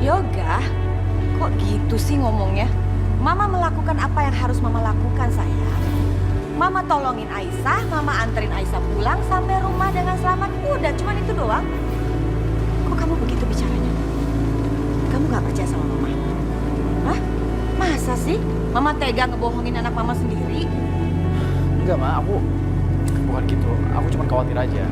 Yoga, kok gitu sih ngomongnya? Mama melakukan apa yang harus Mama lakukan, sayang. Mama tolongin Aisyah, Mama anterin Aisyah pulang sampai rumah dengan selamat. Udah, cuman itu doang. Kok kamu begitu bicaranya? Kamu gak percaya sama Mama? Hah? Masa sih Mama tega ngebohongin anak Mama sendiri? Enggak, Ma. Aku bukan gitu. Aku cuma khawatir aja.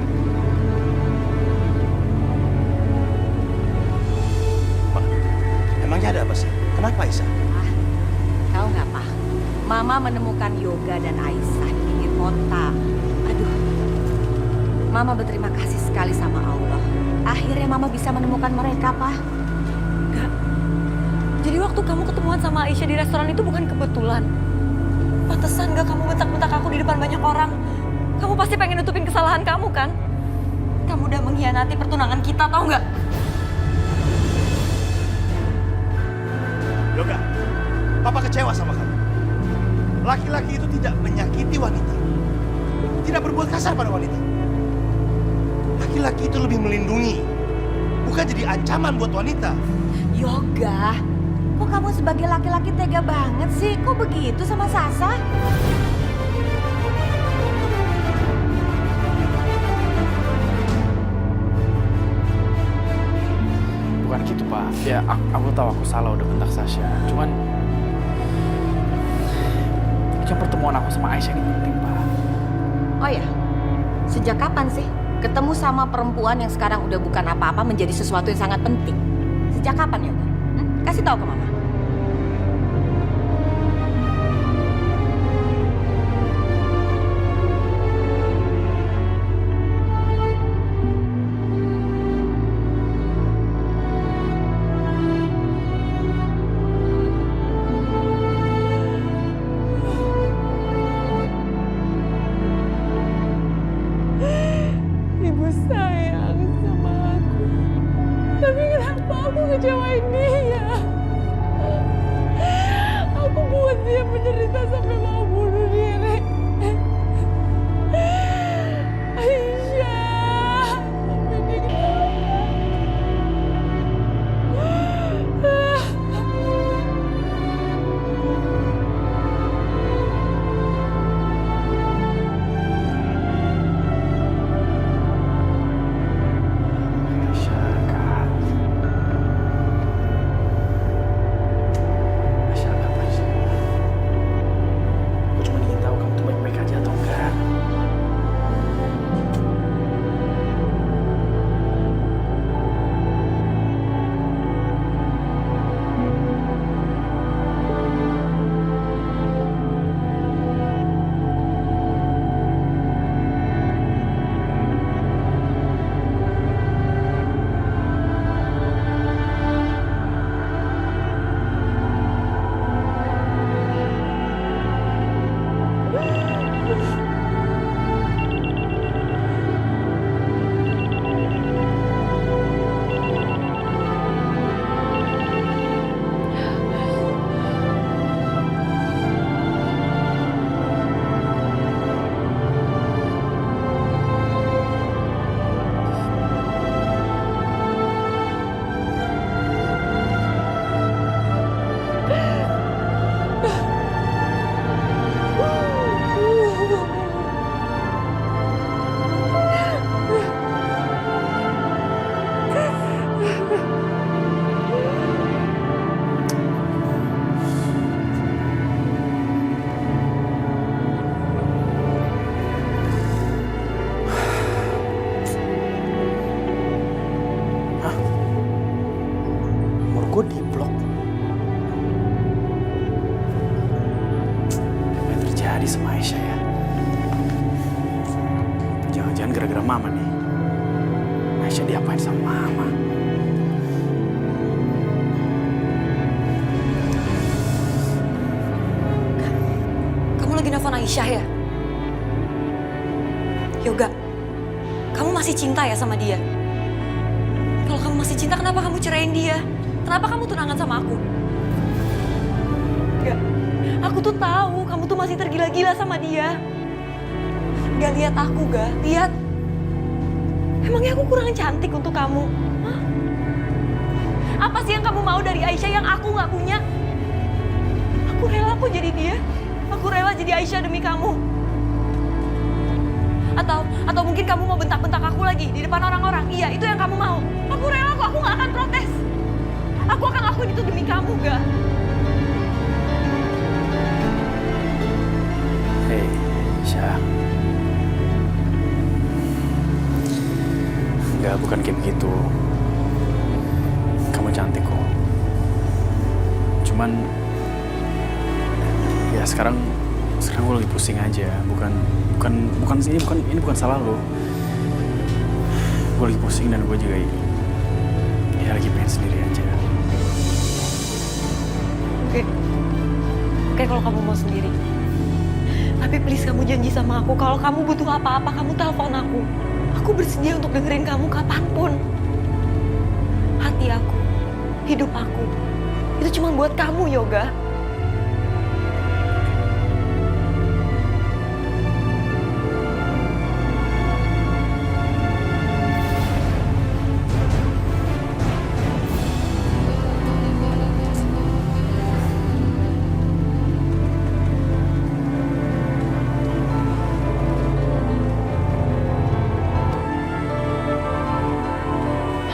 Emangnya ada apa sih? Kenapa Aisyah? Tahu nggak, Pak? Mama menemukan Yoga dan Aisyah di pinggir kota. Aduh, Mama berterima kasih sekali sama Allah. Akhirnya Mama bisa menemukan mereka, Pak. Enggak. Jadi waktu kamu ketemuan sama Aisyah di restoran itu bukan kebetulan. Pantesan gak kamu bentak-bentak aku di depan banyak orang. Kamu pasti pengen nutupin kesalahan kamu kan? Kamu udah mengkhianati pertunangan kita, tau nggak? Yoga, Papa kecewa sama kamu. Laki-laki itu tidak menyakiti wanita. Tidak berbuat kasar pada wanita. Laki-laki itu lebih melindungi. Bukan jadi ancaman buat wanita. Yoga, kok kamu sebagai laki-laki tega banget sih? Kok begitu sama Sasa? Bukan gitu, Pak. Ya, aku tahu aku salah udah bentak Sasha. Cuman pertemuan aku sama Aisyah ini penting, Pak. Oh ya, sejak kapan sih ketemu sama perempuan yang sekarang udah bukan apa-apa menjadi sesuatu yang sangat penting? Sejak kapan, Yoga? Kasih tahu ke Mama. Ibu sayang sama aku. Tapi kenapa aku ngecewain dia? Aku buat dia menderita sampai mau bunuh diri. Aisyah, tapi dia Aku cuma ingin tahu kamu tuh baik-baik aja atau enggak. Nomor gue di blok. Apa yang terjadi sama Aisyah ya? Jangan-jangan gara-gara Mama nih. Aisyah diapain sama Mama? Kamu lagi nelfon Aisyah ya? Yoga, kamu masih cinta ya sama dia? Kalau kamu masih cinta, kenapa kamu ceraiin dia? Kenapa kamu tunangan sama aku? Gak, aku tuh tahu kamu tuh masih tergila-gila sama dia. Gak lihat aku, Gak lihat. Emangnya aku kurang cantik untuk kamu? Hah? Apa sih yang kamu mau dari Aisyah yang aku nggak punya? Aku rela kok jadi dia. Aku rela jadi Aisyah demi kamu. Atau mungkin kamu mau bentak-bentak aku lagi di depan orang-orang. Iya, itu yang kamu mau. Aku rela kok, aku nggak akan protes. Aku akan lakuin itu demi kamu, Ga. Hei, Aisyah. Enggak, bukan kayak begitu. Kamu cantik kok. Cuman ya sekarang gue lagi pusing aja. Ini bukan salah lo. Gue lagi pusing dan gue juga ya lagi pengen sendiri aja. Oke, kalau kamu mau sendiri. Tapi please kamu janji sama aku kalau kamu butuh apa-apa, kamu telepon aku. Aku bersedia untuk dengerin kamu kapanpun. Hati aku, hidup aku, itu cuma buat kamu, Yoga.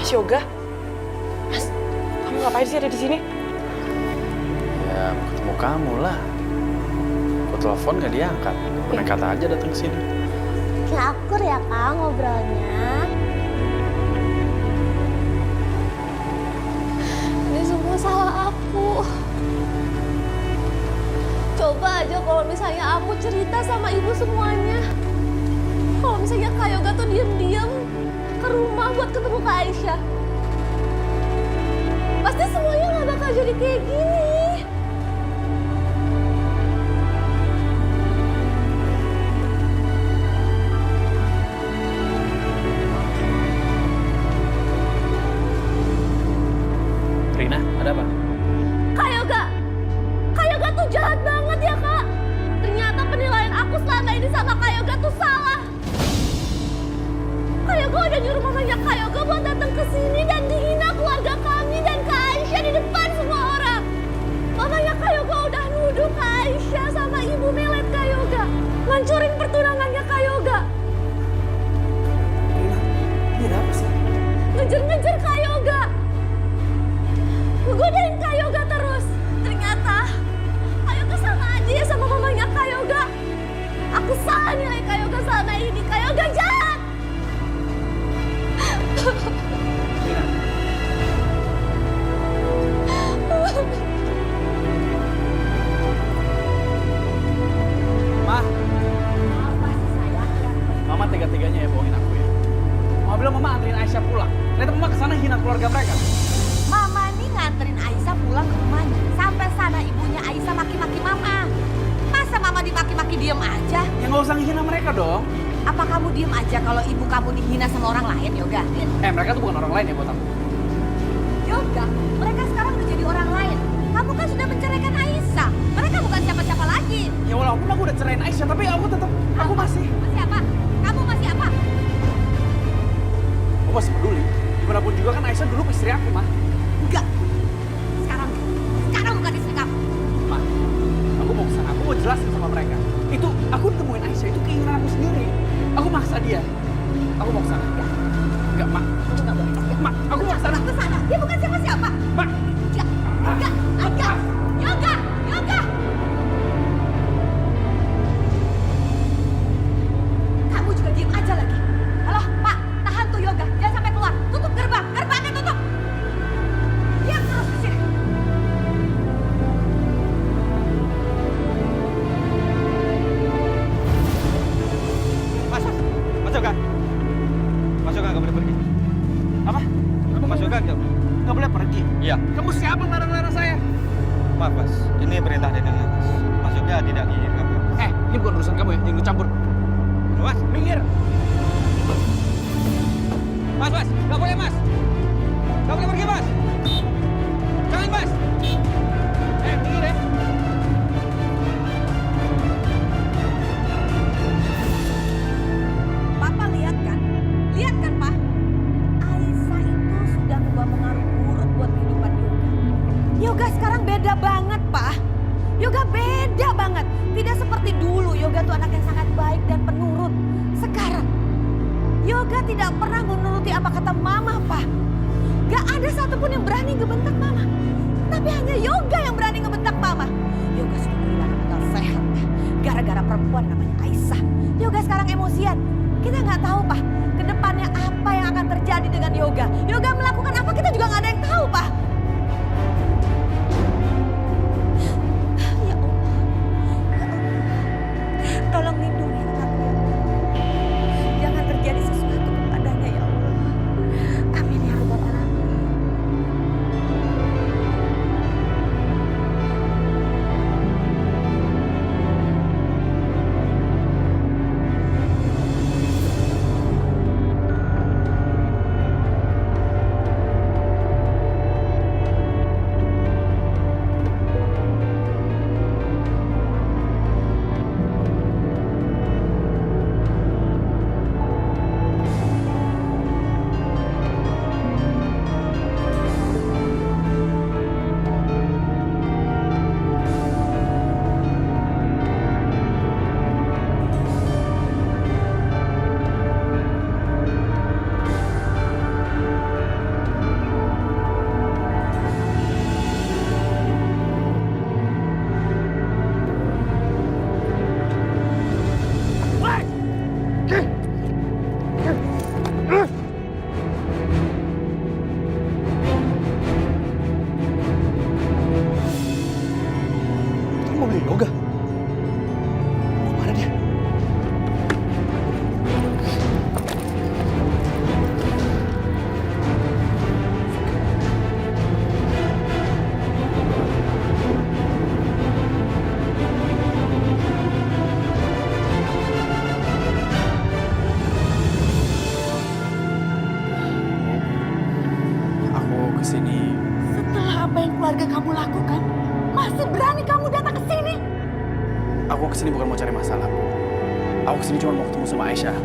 Mas Yoga, Mas, kamu ngapain sih ada di sini? Ya mau ketemu kamu lah. Gue telepon gak diangkat. Gue kata aja datang ke sini. Ya akur ya Kak ngobrolnya. Ini semua salah aku. Coba aja kalau misalnya aku cerita sama ibu semuanya. Kalau misalnya Kak Yoga tuh diem-diem ke rumah buat ketemu Kak Aisyah. Pasti semuanya gak bakal jadi kayak gini. Rina, ada apa? Kak Yoga tuh jahat banget ya Kak. Ternyata penilaian aku selama ini sama Kak Yoga tuh salah. Kak Yoga udah nyuruh mamanya Kak Yoga buat datang ke sini dan dihina keluarga kami dan Kak Aisyah di depan semua orang. Mamanya Kak Yoga udah nuduh Kak Aisyah sama ibu melet Kak Yoga, ngancurin pertunangannya Kak Yoga. Rina, ini ada apa sih? Ngejar-ngejar Kak Yoga. Ngegodain Kak Yoga terus. Ternyata Kak Yoga sama aja ya sama mamanya Kak Yoga. Aku salah nilai Kak Yoga selama ini. Kak Yoga jahat. Rina. Ma, Apa sih sayang? Mama tega-teganya ya bohongin aku ya. Mama bilang Mama anterin Aisyah pulang. Ternyata Mama kesana hina keluarga mereka. Mama nih nganterin Aisyah pulang ke rumahnya. Sampai sana ibunya Aisyah maki-maki Mama. Masa Mama dimaki-maki diem aja? Ya nggak usah ngehina mereka dong. Apa kamu diem aja kalau ibu kamu dihina sama orang lain, Yoga? Mereka tuh bukan orang lain ya buat aku. Yoga, mereka sekarang udah jadi orang lain. Kamu kan sudah menceraikan Aisyah. Mereka bukan siapa-siapa lagi. Ya walaupun aku udah cerain Aisyah, tapi aku masih. Masih apa? Kamu masih apa? Aku masih peduli. Gimana pun juga kan Aisyah dulu istri aku, Ma. Enggak. Sekarang bukan istri kamu. Ma, aku mau kesana. Aku mau jelasin sama mereka. Itu, aku nemuin Aisyah, itu keinginan aku sendiri. Aku maksa dia. Aku mau kesana. Enggak, Ma. Kamu nggak boleh. Ma, aku mau kesana. Ke sana. Dia bukan siapa-siapa. Ma. Enggak. Yoga. Kamu juga diem aja lagi. Halo, Pak. Tahan tuh Yoga. Jangan sampai keluar. Tutup gerbang. Gerbangnya tutup. Diam terus di sini. Mas Yoga. Mas Yoga nggak boleh pergi. Apa? Mas Yoga Nggak boleh pergi? Iya. Kamu siapa larang-larang saya? Maaf Mas, ini perintah dari atas. Mas Yoga tidak diizinkan. Ini bukan urusan kamu ya, jangan campur. Mas, Minggir. Mas, nggak boleh Mas. Nggak boleh pergi Mas. Jangan Mas. Minggir ya. Papa lihat kan? Lihat kan, Pak? Aisyah itu sudah membawa pengaruh buruk buat kehidupan Yoga sekarang beda banget, Pak. Yoga beda banget. Tidak seperti dulu. Yoga tuh anak yang sangat baik dan penurut. Sekarang, Yoga tidak pernah menuruti apa kata Mama, Pak. Gak ada satupun yang berani ngebentak Mama. Tapi hanya Yoga yang berani ngebentak Mama. Yoga sudah kehilangan akal sehat, Pak. Gara-gara perempuan namanya Aisyah. Yoga sekarang emosian. Kita nggak tahu, Pak. Kedepannya apa yang akan terjadi dengan Yoga. Yoga melakukan apa kita juga nggak ada yang tahu, Pak. Ya Allah. Ya Allah. Tolong lindungi anakku. Jangan terjadi sesuatu kepadanya, ya Allah. Amin ya Rabbal Alamin. Itu mobil Yoga. Mau mana dia? Aku kesini. Setelah apa yang keluarga kamu lakukan, masih berani kamu datang ke sini? Aku kesini bukan mau cari masalah. Aku kesini cuma mau ketemu sama Aisyah.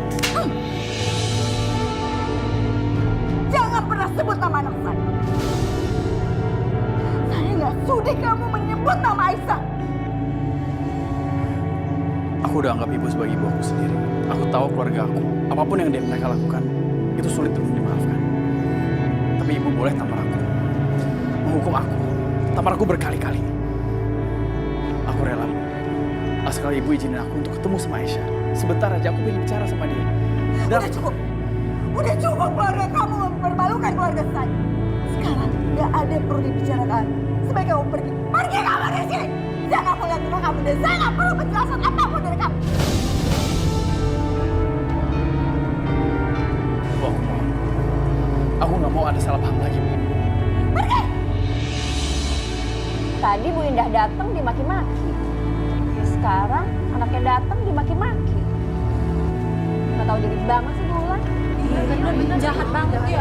Jangan pernah sebut nama anak saya. Saya nggak sudi kamu menyebut nama Aisyah. Aku udah anggap ibu sebagai ibu aku sendiri. Aku tahu keluarga aku, apapun yang mereka lakukan, itu sulit untuk dimaafkan. Tapi ibu boleh tampar aku, menghukum aku, tampar aku berkali-kali. Aku rela. Asalkan ibu izinin aku untuk ketemu sama Aisyah. Sebentar aja aku pengen bicara sama dia. Udah cukup. Udah cukup keluarga kamu mempermalukan keluarga saya. Sekarang nggak ada yang perlu dibicarakan. Sebaiknya kamu pergi. Pergi kamu dari sini. Jangan aku lihat muka kamu dan saya nggak perlu penjelasan apapun dari kamu. Bu, aku mohon. Aku nggak mau ada salah paham lagi, Bu. Pergi. Tadi Bu Indah datang dimaki-maki. Sekarang anaknya datang dimaki-maki. Nggak tahu diri banget sih Bu Ulan. Iya, bener jahat banget ya.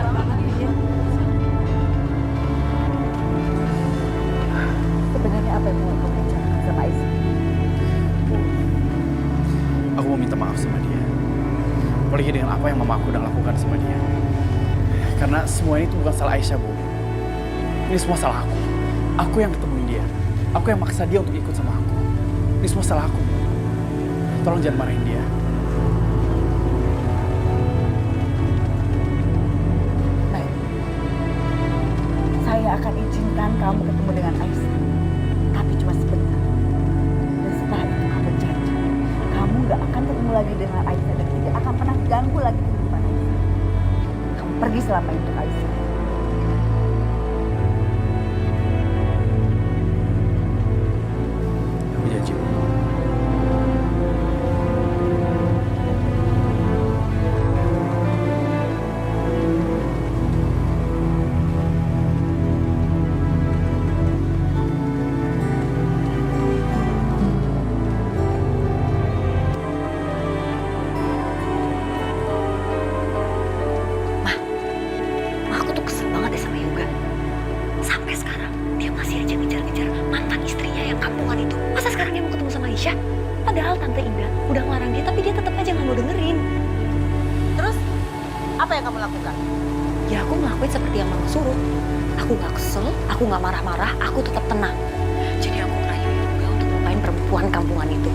Sebenarnya apa yang mau kamu bicarakan sama Aisyah? Bu, aku mau minta maaf sama dia. Apalagi dengan apa yang mama aku udah lakukan sama dia. Karena semua ini tuh bukan salah Aisyah, Bu. Ini semua salah aku. Aku yang ketemuin dia. Aku yang maksa dia untuk ikut sama aku. Ini semua salah aku, Bu. Tolong jangan marahin dia. Baik. Saya akan izinkan kamu ketemu dengan Aisyah. Tapi cuma sebentar. Dan setelah itu kamu janji. Kamu nggak akan ketemu lagi dengan Aisyah dan tidak akan pernah ganggu lagi kehidupan Aisyah. Kamu pergi selama itu Aisyah. Aku janji, Bu. Ma, aku tuh kesel banget deh sama Yoga. Sampai sekarang dia masih aja ngejar-ngejar mantan istrinya yang kampungan itu. Masa sekarang dia mau ketemu sama Aisyah? Padahal Tante Indah udah ngelarang dia, tapi dia tetap aja nggak mau dengerin. Terus apa yang kamu lakukan? Ya ya aku ngelakuin seperti yang mama suruh. Aku gak kesel, aku gak marah-marah, aku tetap tenang. Jadi aku ngerayu juga untuk lupain perempuan kampungan itu.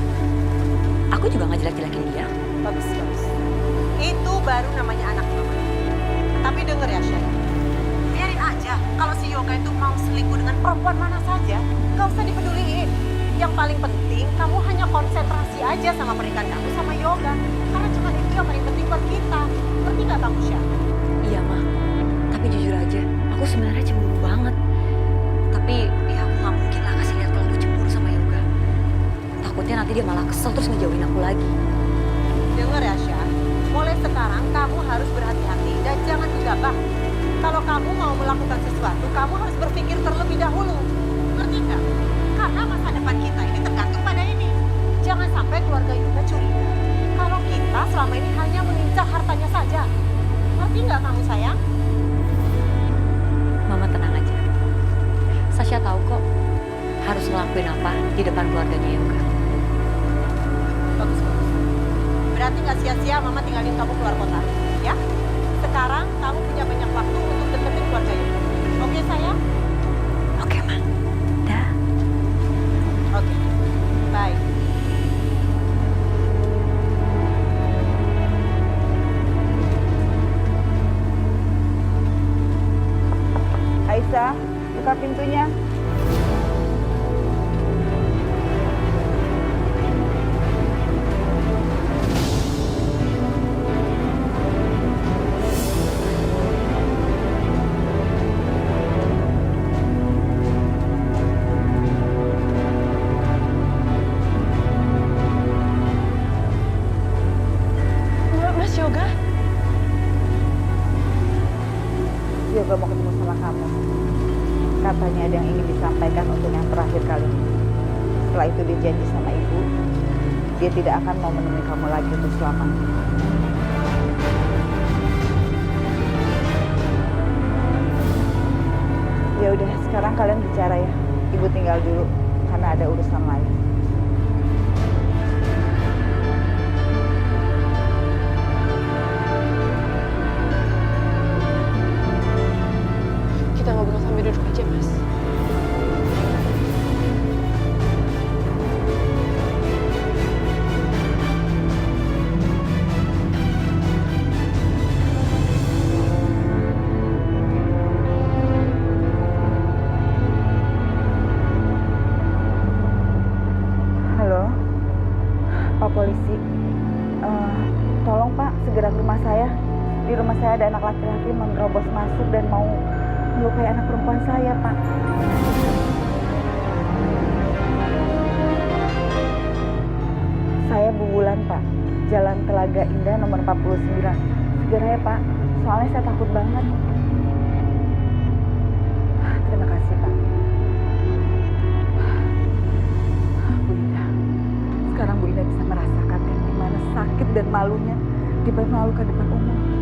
Aku juga gak jelek-jelekin dia. Bagus, bagus. Itu baru namanya anak mama. Tapi denger ya, Syah. Biarin aja kalau si Yoga itu mau selingkuh dengan perempuan mana saja. Gak usah dipeduliin. Yang paling penting, kamu hanya konsentrasi aja sama pernikahan kamu sama Yoga. Karena cuma itu yang paling penting buat kita. Ngerti gak kamu, Syah? Iya, Ma. Tapi jujur aja, aku sebenarnya cemburu banget. Tapi ya aku gak mungkin lah kasih lihat kalau aku cemburu sama Yoga. Takutnya nanti dia malah kesel terus ngejauhin aku lagi. Dengar ya, Syah. Mulai sekarang kamu harus berhati-hati dan jangan gegabah. Kalau kamu mau melakukan sesuatu, kamu harus berpikir terlebih dahulu. Ngerti nggak? Karena masa depan kita ini tergantung pada ini. Jangan sampai keluarga Yoga curiga kalau kita selama ini hanya mengincar hartanya saja. Ngerti nggak kamu, sayang? Mama tenang aja. Sasha tahu kok harus ngelakuin apa di depan keluarganya Yoga. Bagus, bagus. Berarti nggak sia-sia Mama tinggalin kamu keluar kota, ya? Sekarang kamu punya banyak waktu untuk deketin keluarga Yoga. Oke, sayang? Oke, Ma. Dah. Oke. Bye. Aisyah, buka pintunya. Mas Yoga? Yoga mau ketemu sama kamu. Katanya ada yang ingin disampaikan untuk yang terakhir kali. Setelah itu dia janji sama ibu, dia tidak akan mau menemui kamu lagi untuk selamanya. Ya udah, sekarang kalian bicara ya. Ibu tinggal dulu karena ada urusan lain. Kita ngobrol sambil duduk aja, Mas. Halo, Pak Polisi. Tolong Pak, segera ke rumah saya. Di rumah saya ada anak laki-laki menerobos masuk dan mau melukai anak perempuan saya, Pak. Saya Bu Wulan, Pak. Jalan Telaga Indah nomor 49. Segera ya, Pak. Soalnya saya takut banget. Terima kasih, Pak. Bu Indah. Sekarang Bu Indah bisa merasakan kan gimana sakit dan malunya dipermalukan depan umum.